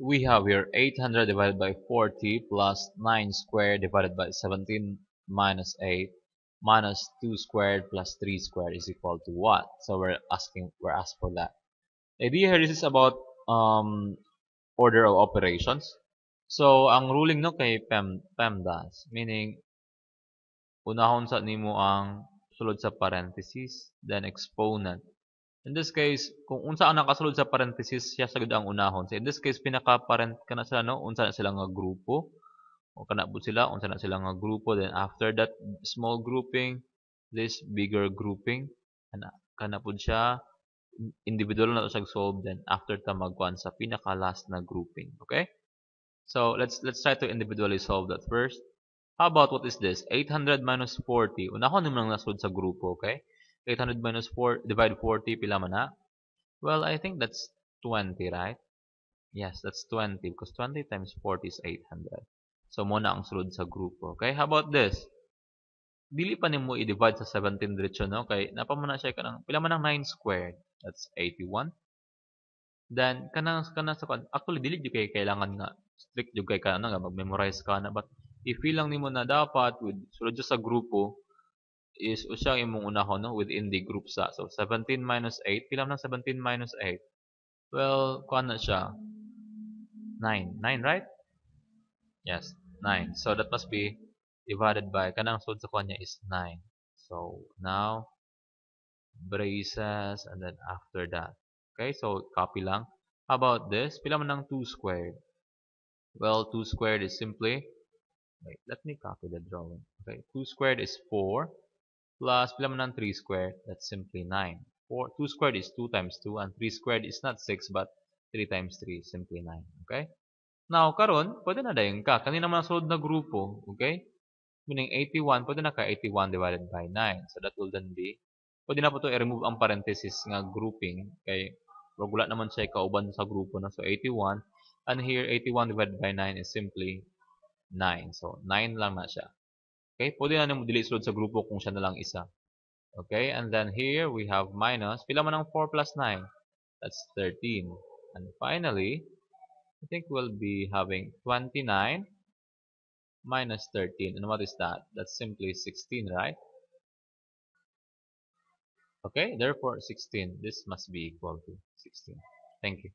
we have here 800 divided by 40 plus 9 squared divided by 17 minus 8 minus 2 squared plus 3 squared is equal to what? So we're asked for that. The idea here is about order of operations. So ang ruling no kay PEMDAS, meaning unahon sa nimo ang sulod sa parenthesis then exponent. In this case, kung unsa ang nakasulod sa parenthesis, siya sagud ang unahon. So in this case, pinaka-parent kana sila no, unsa na sila nga grupo o kana po sila, unsa na sila nga grupo. Then after that small grouping, this bigger grouping, kana po siya individual na to siya solve. Then after ta magkuan sa pinaka last na grouping. Okay? So let's try to individually solve that first. How about what is this? 800 minus 40. Unahon nimo lang nasud sa grupo, okay? 800 minus 4 divide 40 pila man na? Well, I think that's 20, right? Yes, that's 20 because 20 times 40 is 800. So muna ang sulod sa grupo, okay? How about this? Dili pa nimo i-divide sa 17 diretso, no? Kay napamana siya kanang pila man ang 9 squared? That's 81. Then kanang sa actually dili jud kay kailangan nga strict jud kay kana nga mag-memorize ka na, but i-feel lang nimo na dapat with sulod sa grupo is usang imong unahon no within the group sa. So 17 minus 8, pila man 17 minus 8? Well, kuan na siya 9. 9, right? Yes, 9. So that must be divided by kanang sud sa kuan niya is 9. So now braces and then after that. Okay, so copy lang. How about this? Pila man ang 2 squared? Well, 2 squared is simply, wait, let me copy the drawing. Okay, 2 squared is 4 plus pila man ang 3 squared? That's simply 9. 2 squared is 2 times 2 and 3 squared is not 6 but 3 times 3 is simply 9. Okay? Now, karon, pwede na dayon ka. Kanina man sulod na grupo. Okay? Meaning 81, pwede na ka 81 divided by 9. So that will then be, pwede na po ito i-remove ang parenthesis nga grouping. Kay, wala naman siya kauban sa grupo na. So 81. And here, 81 divided by 9 is simply 9. So 9 lang na siya. Okay? Pwede na nimo dili sulod sa grupo kung siya na lang isa. Okay? And then here, we have minus. Pila man ang 4 plus 9? That's 13. And finally, I think we'll be having 29 minus 13. And what is that? That's simply 16, right? Okay, therefore 16. This must be equal to 16. Thank you.